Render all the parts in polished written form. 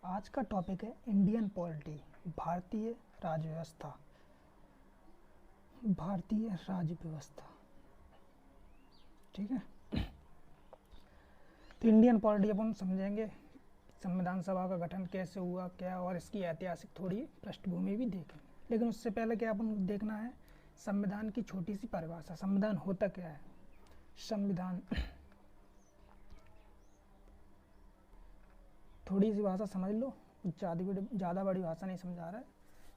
आज का टॉपिक है इंडियन पॉलिटी, भारतीय राज्य व्यवस्था। भारतीय राज्य व्यवस्था, ठीक है। तो इंडियन पॉलिटी अपन समझेंगे, संविधान सभा का गठन कैसे हुआ, क्या, और इसकी ऐतिहासिक थोड़ी पृष्ठभूमि भी देखें। लेकिन उससे पहले क्या अपन देखना है, संविधान की छोटी सी परिभाषा। संविधान होता क्या है? संविधान थोड़ी सी भाषा समझ लो, ज़्यादा बड़ी भाषा नहीं समझा रहा है,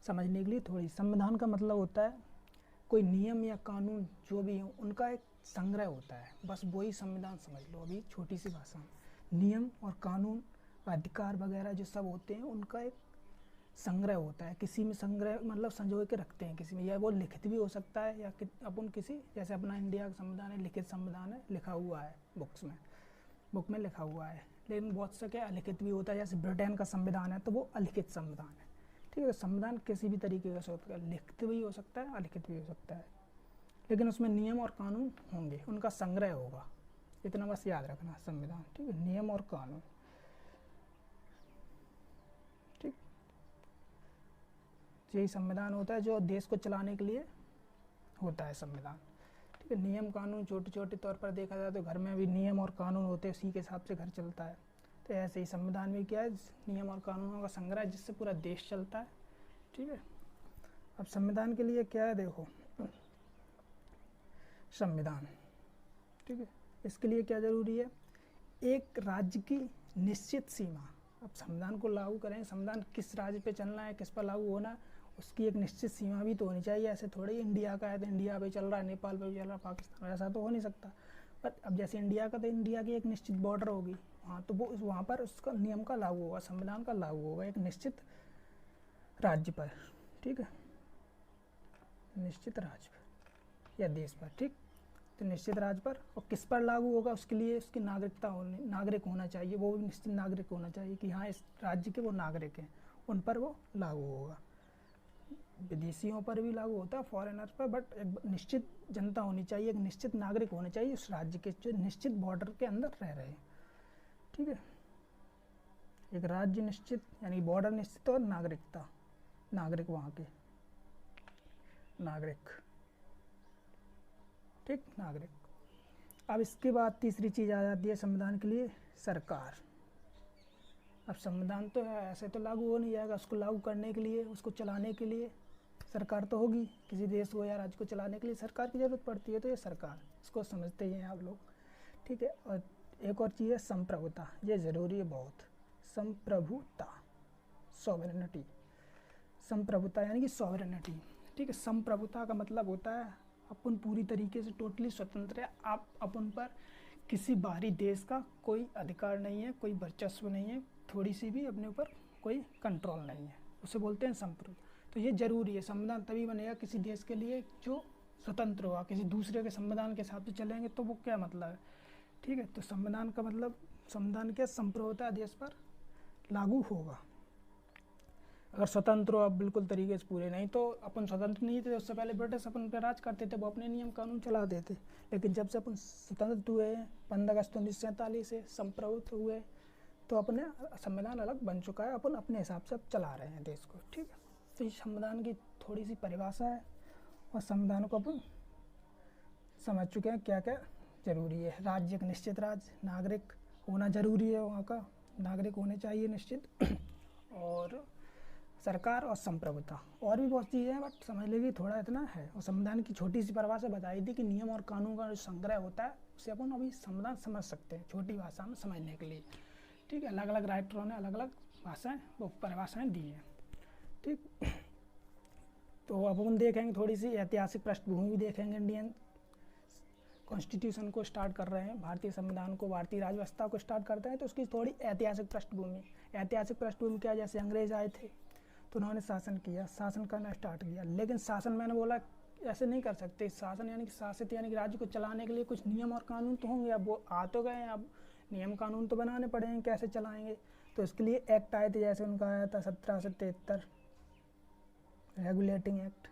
समझने के लिए थोड़ी। संविधान का मतलब होता है कोई नियम या कानून जो भी हो उनका एक संग्रह होता है, बस वही संविधान समझ लो। अभी छोटी सी भाषा में नियम और कानून, अधिकार वगैरह जो सब होते हैं उनका एक संग्रह होता है। किसी में संग्रह मतलब संजो के रखते हैं किसी में, या वो लिखित भी हो सकता है, या अपन किसी, जैसे अपना इंडिया का संविधान है लिखित संविधान है, लिखा हुआ है बुक में लिखा हुआ है। लेकिन बहुत से क्या अलिखित भी होता है, जैसे ब्रिटेन का संविधान है तो वो अलिखित संविधान है, ठीक है। संविधान किसी भी तरीके का होता है, लिखित भी हो सकता है, अलिखित भी हो सकता है, लेकिन उसमें नियम और कानून होंगे, उनका संग्रह होगा, इतना बस याद रखना संविधान, ठीक है। नियम और कानून, ठीक। यही संविधान होता है जो देश को चलाने के लिए होता है संविधान, ठीक है। नियम कानून छोटे छोटे तौर पर देखा जाए तो घर में भी नियम और कानून होते हैं, उसी के हिसाब से घर चलता है। तो ऐसे ही संविधान में क्या है, नियम और कानूनों का संग्रह जिससे पूरा देश चलता है, ठीक है। अब संविधान के लिए क्या है, देखो संविधान, ठीक है, इसके लिए क्या जरूरी है, एक राज्य की निश्चित सीमा। अब संविधान को लागू करें, संविधान किस राज्य पे चलना है, किस पर लागू होना, उसकी एक निश्चित सीमा भी तो होनी चाहिए। ऐसे थोड़ी इंडिया का है तो इंडिया पे चल रहा है, नेपाल पे भी चल रहा है, पाकिस्तान, ऐसा तो हो नहीं सकता। बट अब जैसे इंडिया का, तो इंडिया की एक निश्चित बॉर्डर होगी, हाँ, तो वो वहाँ पर उसका नियम का लागू होगा, संविधान का लागू होगा एक निश्चित राज्य पर, ठीक है, निश्चित राज्य पर या देश पर, ठीक। तो निश्चित राज्य पर, और किस पर लागू होगा, उसके लिए उसकी नागरिक होना चाहिए, वो भी निश्चित नागरिक होना चाहिए कि हाँ इस राज्य के वो नागरिक हैं, उन पर वो लागू होगा। विदेशियों पर भी लागू होता है, फॉरेनर्स पर, बट एक निश्चित जनता होनी चाहिए, एक निश्चित नागरिक होने चाहिए उस राज्य के जो निश्चित बॉर्डर के अंदर रह रहे हैं, ठीक है। एक राज्य निश्चित यानी बॉर्डर निश्चित, और नागरिकता, नागरिक वहाँ के नागरिक, ठीक, नागरिक। अब इसके बाद तीसरी चीज़ आ जाती है संविधान के लिए, सरकार। अब संविधान तो है, ऐसे तो लागू हो नहीं जाएगा, उसको लागू करने के लिए, उसको चलाने के लिए सरकार तो होगी। किसी देश को या राज्य को चलाने के लिए सरकार की ज़रूरत पड़ती है, तो ये सरकार, इसको समझते ही हैं आप लोग, ठीक है। और एक और चीज़ है संप्रभुता, ये ज़रूरी है बहुत। संप्रभुता, सॉवरेनिटी, संप्रभुता यानी कि सॉवरेनिटी, ठीक है। संप्रभुता का मतलब होता है अपन पूरी तरीके से टोटली स्वतंत्र है, आप अपन पर किसी बाहरी देश का कोई अधिकार नहीं है, कोई वर्चस्व नहीं है, थोड़ी सी भी अपने ऊपर कोई कंट्रोल नहीं है, उसे बोलते हैं संप्रभुता। तो ये जरूरी है, संविधान तभी बनेगा किसी देश के लिए जो स्वतंत्र होगा। किसी दूसरे के संविधान के हिसाब से चलेंगे तो वो क्या मतलब है, ठीक है। तो संविधान का मतलब, संविधान के संप्रभुता देश पर लागू होगा। अगर स्वतंत्र हो आप बिल्कुल तरीके से पूरे, नहीं तो अपन स्वतंत्र नहीं थे, उससे पहले ब्रिटिश अपन पे राज करते थे, वो अपने नियम कानून चला देते। लेकिन जब से अपन स्वतंत्र हुए 15 अगस्त 1947 से संप्रभुत्व हुए, तो अपने संविधान अलग बन चुका है, अपन अपने हिसाब से अब चला रहे हैं देश को, ठीक है। तो ये संविधान की थोड़ी सी परिभाषा है, और संविधान को अपन समझ चुके हैं क्या क्या जरूरी है। राज्य, एक निश्चित राज्य, नागरिक होना जरूरी है, वहाँ का नागरिक होने चाहिए निश्चित, और सरकार और संप्रभुता, और भी बहुत चीज़ें हैं बट समझ लीजिए थोड़ा इतना है। और संविधान की छोटी सी परिभाषा बताई थी कि नियम और कानून का जो संग्रह होता है, उसे अपन अभी संविधान समझ सकते हैं छोटी भाषा में समझने के लिए, ठीक है। अलग अलग राइटरों ने अलग अलग भाषाएं, वो परिभाषाएं दी हैं, ठीक। तो अब अपन देखेंगे थोड़ी सी ऐतिहासिक पृष्ठभूमि भी देखेंगे। इंडियन कॉन्स्टिट्यूशन को स्टार्ट कर रहे हैं, भारतीय संविधान को, भारतीय राज्य व्यवस्था को स्टार्ट करते हैं, तो उसकी थोड़ी ऐतिहासिक पृष्ठभूमि। ऐतिहासिक पृष्ठभूमि क्या, जैसे अंग्रेज आए थे तो उन्होंने शासन किया, शासन करना स्टार्ट किया, लेकिन शासन, मैंने बोला ऐसे नहीं कर सकते। शासन यानी कि शासित यानी कि राज्य को चलाने के लिए कुछ नियम और कानून तो होंगे, अब वो आ तो गए हैं, अब नियम कानून तो बनाने पड़ेंगे, कैसे चलाएंगे। तो इसके लिए एक्ट आए थे, जैसे उनका आया था 1773 रेगुलेटिंग एक्ट,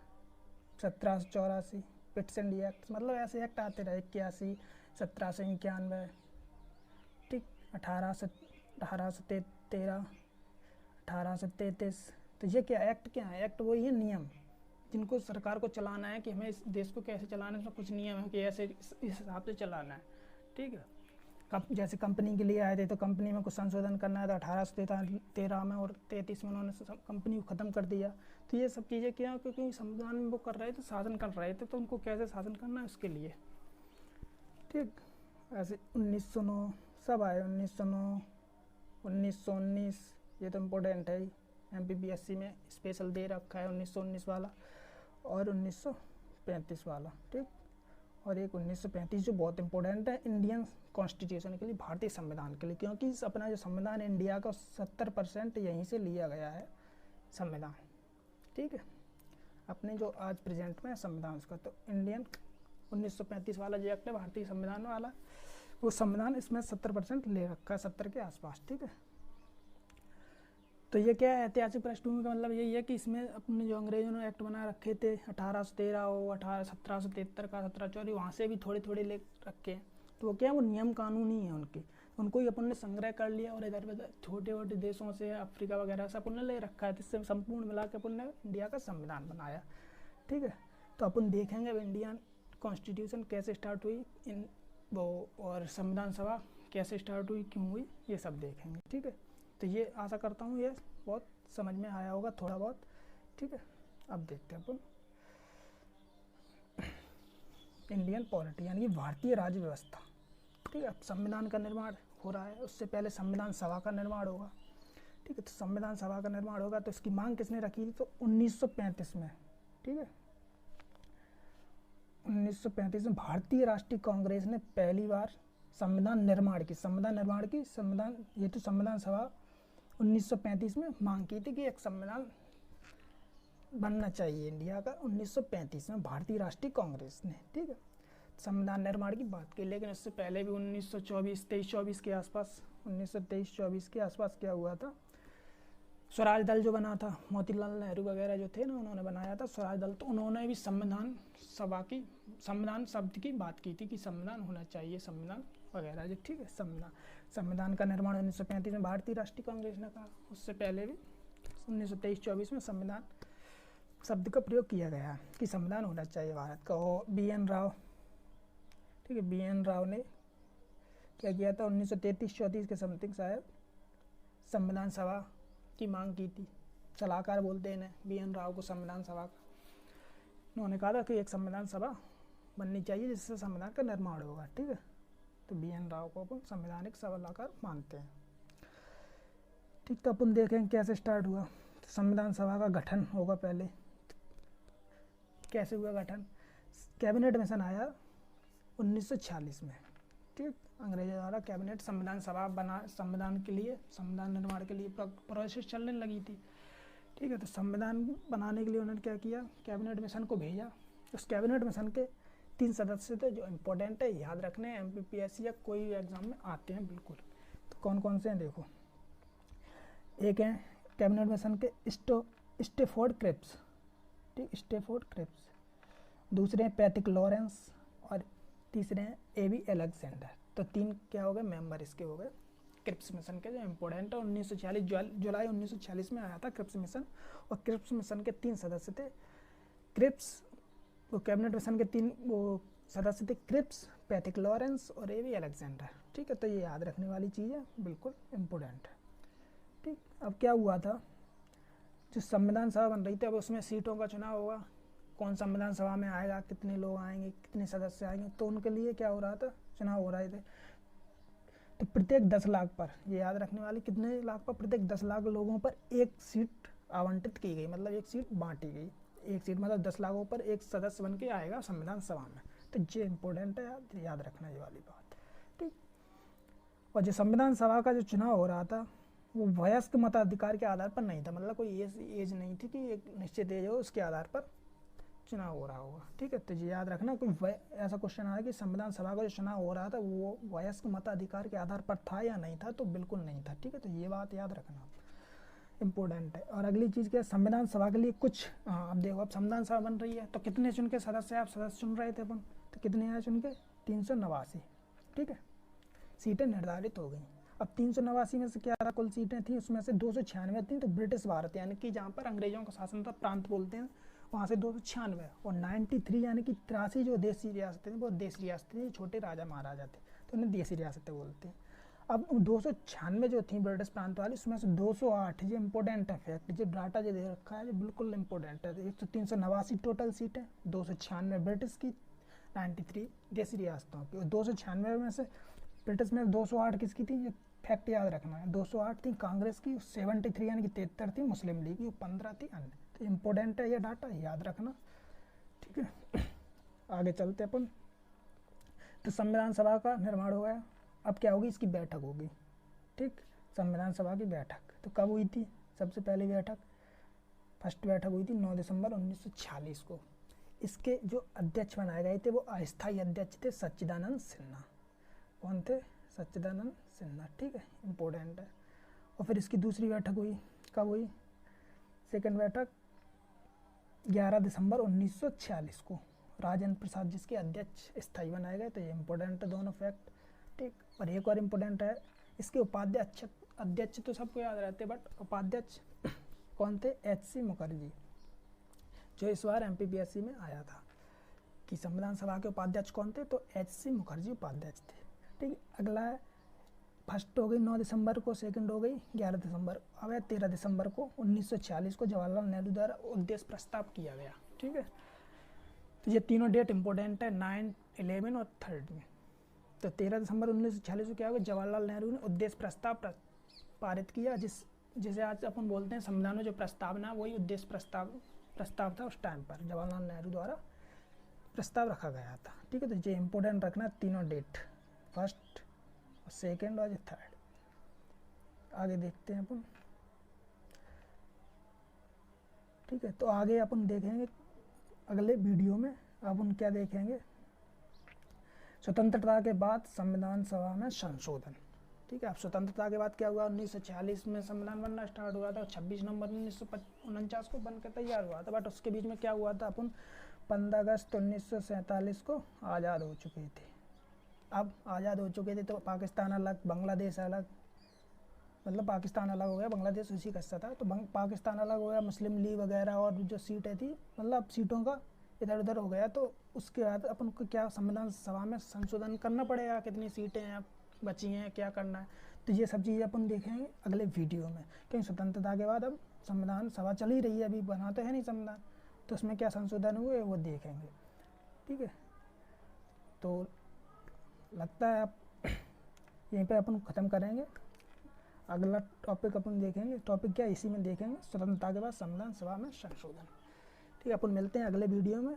1784 पिटसेंडी एक्ट, मतलब ऐसे एक्ट आते रहे, 81, 1791, ठीक, 1813, 1833। तो ये क्या एक्ट क्या है? एक्ट वही है नियम जिनको सरकार को चलाना है कि हमें इस देश को कैसे चलाना है, इसमें कुछ नियम है कि ऐसे इस हिसाब से चलाना है। ठीक है, जैसे कंपनी के लिए आए थे तो कंपनी में कुछ संशोधन करना है तो 1813 में और 33 में उन्होंने कंपनी को ख़त्म कर दिया। तो ये सब चीज़ें क्या, क्योंकि संविधान में वो कर रहे थे, शासन कर रहे थे, तो उनको कैसे शासन करना है उसके लिए। ठीक, ऐसे 1909 सब आए, 1909, 1919, ये तो इम्पोर्टेंट है ही, MPPSC में स्पेशल दे रखा है 1919 वाला और 1935 वाला। ठीक, और एक 1935 जो बहुत इंपॉर्टेंट है इंडियन कॉन्स्टिट्यूशन के लिए, भारतीय संविधान के लिए, क्योंकि अपना जो संविधान इंडिया का 70% यहीं से लिया गया है संविधान। ठीक है, अपने जो आज प्रेजेंट में संविधान उसका, तो इंडियन 1935 वाला जो एक्ट है भारतीय संविधान वाला, वो संविधान इसमें 70% ले रखा है, 70 के आसपास। ठीक है, तो ये क्या है, ऐतिहासिक पृष्ठभूमि का मतलब यही है कि इसमें अपने जो अंग्रेजों ने एक्ट बना रखे थे 1813 हो, 1773 का, 1784, वहाँ से भी थोड़े थोड़े ले रखे हैं। तो वो क्या है, वो नियम कानूनी है उनके, उनको ही अपन ने संग्रह कर लिया और इधर उधर छोटे छोटे देशों से, अफ्रीका वगैरह से अपन ने ले रखा है, जिससे संपूर्ण मिला के अपन ने इंडिया का संविधान बनाया। ठीक है, तो अपन देखेंगे इंडियन कॉन्स्टिट्यूशन कैसे स्टार्ट हुई इन वो, और संविधान सभा कैसे स्टार्ट हुई, क्यों हुई, ये सब देखेंगे। ठीक है, तो ये आशा करता हूँ ये बहुत समझ में आया होगा थोड़ा बहुत। ठीक है, अब देखते हैं अपन इंडियन पॉलिटी यानी कि भारतीय राज्य व्यवस्था। ठीक है, अब संविधान का निर्माण हो रहा है, उससे पहले संविधान सभा का निर्माण होगा। ठीक है, तो संविधान सभा का निर्माण होगा तो इसकी मांग किसने रखी थी? तो 1935 में। ठीक है, 1935 में भारतीय राष्ट्रीय कांग्रेस ने पहली बार संविधान निर्माण की ये तो संविधान सभा 1935 में मांग की थी कि एक संविधान बनना चाहिए इंडिया का, 1935 में भारतीय राष्ट्रीय कांग्रेस ने। ठीक है, संविधान निर्माण की बात की, लेकिन इससे पहले भी 1923-24 के आसपास, 1923-24 के आसपास क्या हुआ था, स्वराज दल जो बना था, मोतीलाल नेहरू वगैरह जो थे ना, उन्होंने बनाया था स्वराज दल, तो उन्होंने भी संविधान शब्द की बात की थी कि संविधान होना चाहिए, संविधान वगैरह जो। ठीक है, संविधान का निर्माण 1935 में भारतीय राष्ट्रीय कांग्रेस ने कहा, उससे पहले भी 1923-24 में संविधान शब्द का प्रयोग किया गया कि संविधान होना चाहिए भारत का। और BN राव, ठीक है, BN राव ने क्या किया था, 1933-34 के समथिंग शायद संविधान सभा की मांग की थी। सलाहकार बोलते हैं इन्हें, BN राव को संविधान सभा का। उन्होंने कहा था कि एक संविधान सभा बननी चाहिए जिससे संविधान का निर्माण होगा। ठीक है, तो BN राव को अपन संवैधानिक सलाहकार मानते हैं। ठीक, तो अपन देखें कैसे स्टार्ट हुआ। तो संविधान सभा का गठन होगा पहले, कैसे हुआ गठन, कैबिनेट मिशन आया 1946 में। ठीक, अंग्रेजों द्वारा कैबिनेट संविधान सभा बना, संविधान के लिए, संविधान निर्माण के लिए प्रोसेस चलने लगी थी। ठीक है, तो संविधान बनाने के लिए उन्होंने क्या किया, कैबिनेट मिशन को भेजा। उस कैबिनेट मिशन के 3 सदस्य थे जो इम्पोर्टेंट है, याद रखने, MPPSC या कोई भी एग्जाम में आते हैं बिल्कुल। तो कौन कौन से हैं देखो, एक है कैबिनेट मिशन के स्टेफोर्ड क्रिप्स। ठीक, स्टेफोर्ड क्रिप्स। दूसरे हैं पैट्रिक लॉरेंस और तीसरे हैं AB अलेक्जेंडर। तो 3 क्या हो गए मेंबर इसके हो गए क्रिप्स मिशन के जो इम्पोर्टेंट है। 1946 जुलाई 1946 में आया था क्रिप्स मिशन, और क्रिप्स मिशन के 3 सदस्य थे। क्रिप्स, वो कैबिनेट मिशन के 3 वो सदस्य थे, क्रिप्स, पैट्रिक लॉरेंस और AB अलेक्जेंडर। ठीक है, तो ये याद रखने वाली चीज़ है, बिल्कुल इम्पोर्टेंट है। ठीक, अब क्या हुआ था, जो संविधान सभा बन रही थी, अब उसमें सीटों का चुनाव होगा, कौन संविधान सभा में आएगा, कितने लोग आएंगे, कितने सदस्य आएंगे, तो उनके लिए क्या हो रहा था, चुनाव हो रहे थे। तो प्रत्येक 10 लाख पर, ये याद रखने वाली, कितने लाख पर, प्रत्येक 10 लाख लोगों पर एक सीट आवंटित की गई, मतलब एक सीट बांटी गई। एक सीट मतलब 10 लाखों पर एक सदस्य बन के आएगा संविधान सभा में। तो ये इम्पोर्टेंट है, याद रखना ये वाली बात। ठीक, और जो संविधान सभा का जो चुनाव हो रहा था वो वयस्क मताधिकार के आधार पर नहीं था, मतलब कोई एज नहीं थी कि एक निश्चित एज हो उसके आधार पर चुनाव हो रहा होगा। ठीक है, तो ये याद रखना, कोई ऐसा क्वेश्चन आया कि संविधान सभा का जो चुनाव हो रहा था वो वयस्क मताधिकार के आधार पर था या नहीं था, तो बिल्कुल नहीं था। ठीक है, तो ये बात याद रखना इम्पोर्टेंट है। और अगली चीज़ क्या है, संविधान सभा के लिए कुछ, अब देखो, अब संविधान सभा बन रही है तो कितने चुन के सदस्य, आप सदस्य चुन रहे थे अपन, तो कितने आए चुन के, 389। ठीक है, सीटें निर्धारित हो गई। अब 389 में से क्या था, कुल सीटें थी, उसमें से 296 थी तो ब्रिटिश भारत यानी कि जहाँ पर अंग्रेजों का शासन था, प्रांत बोलते हैं, वहाँ से 296, और 93 यानी कि 83 जो देसी रियासतें थी वो देसी रियासतें थी, छोटे राजा महाराजा थे तो उन्हें देसी रियासतें बोलते हैं। अब 296 जो थी ब्रिटिश प्रांत वाली, उसमें से 208, ये इंपॉर्टेंट है फैक्ट, जो डाटा जो दे रखा है ये बिल्कुल इंपॉर्टेंट है। 389 टोटल सीटें, 296 ब्रिटिश की, 93 देसी रियासतों की, और 296 में से ब्रिटिश में 208 किसकी थी, ये फैक्ट याद रखना है। 208 थी कांग्रेस की, 73 यानी कि 73 थी मुस्लिम लीग की, और 15 थी अन्य। तो इम्पोर्टेंट है ये डाटा, याद रखना, ठीक है। आगे चलते अपन। तो संविधान सभा का निर्माण हो गया, अब क्या होगी, इसकी बैठक होगी, ठीक। संविधान सभा की बैठक तो कब हुई थी, सबसे पहली बैठक, फर्स्ट बैठक हुई थी 9 दिसंबर 1946 को। इसके जो अध्यक्ष बनाए गए थे वो अस्थायी अध्यक्ष थे सच्चिदानंद सिन्हा। कौन थे, सच्चिदानंद सिन्हा, ठीक है, इम्पोर्टेंट है। और फिर इसकी दूसरी बैठक हुई, कब हुई, सेकंड बैठक 11 दिसंबर 1946 को, राजेंद्र प्रसाद जिसके अध्यक्ष स्थायी बनाए गए, तो ये इम्पोर्टेंट है दोनों फैक्ट, ठीक। और एक और इम्पोर्टेंट है, इसके उपाध्यक्ष, अध्यक्ष तो सबको याद रहते बट उपाध्यक्ष कौन थे, HC मुखर्जी, जो इस बार MPPSC में आया था कि संविधान सभा के उपाध्यक्ष कौन थे, तो HC मुखर्जी उपाध्यक्ष थे, ठीक। अगला है, फर्स्ट हो गई 9 दिसंबर को, सेकंड हो गई 11 दिसंबर, अब है 13 दिसंबर को 1946 को जवाहरलाल नेहरू द्वारा उद्देश्य प्रस्ताव किया गया, ठीक है। तो ये तीनों डेट इंपॉर्टेंट है, 9, 11 और 3 में। तो 13 दिसंबर 1946 को क्या हुआ, जवाहरलाल नेहरू ने उद्देश्य प्रस्ताव पारित किया, जिसे आज अपन बोलते हैं संविधान में जो प्रस्तावना, वही उद्देश्य प्रस्ताव था उस टाइम पर, जवाहरलाल नेहरू द्वारा प्रस्ताव रखा गया था, ठीक है। तो ये इंपॉर्टेंट रखना तीनों डेट, फर्स्ट, सेकेंड और थर्ड। आगे देखते हैं अपन, ठीक है। तो आगे अपन देखेंगे अगले वीडियो में, अपन क्या देखेंगे, स्वतंत्रता के बाद संविधान सभा में संशोधन, ठीक है। अब स्वतंत्रता के बाद क्या हुआ, 1946 में संविधान बनना स्टार्ट हुआ था, 26 नवंबर 1949 को बनकर तैयार हुआ था, बट उसके बीच में क्या हुआ था, अपन 15 अगस्त 1947 को आज़ाद हो चुके थे। अब आज़ाद हो चुके थे तो पाकिस्तान अलग, बांग्लादेश अलग, मतलब पाकिस्तान अलग हो गया, बांग्लादेश उसी का हिस्सा था, तो पाकिस्तान अलग हो गया, मुस्लिम लीग वगैरह और जो सीटें थी, मतलब सीटों का इधर उधर हो गया। तो उसके बाद अपन को क्या, संविधान सभा में संशोधन करना पड़ेगा, कितनी सीटें हैं बची हैं, क्या करना है, तो ये सब चीज़ें अपन देखेंगे अगले वीडियो में। क्योंकि स्वतंत्रता के बाद अब संविधान सभा चल ही रही है, अभी बना तो है नहीं संविधान, तो उसमें क्या संशोधन हुए वो देखेंगे, ठीक है। तो लगता है आप यहीं पे अपन ख़त्म करेंगे, अगला टॉपिक अपन देखेंगे, टॉपिक क्या इसी में देखेंगे, स्वतंत्रता के बाद संविधान सभा में संशोधन, ठीक है। अपन मिलते हैं अगले वीडियो में।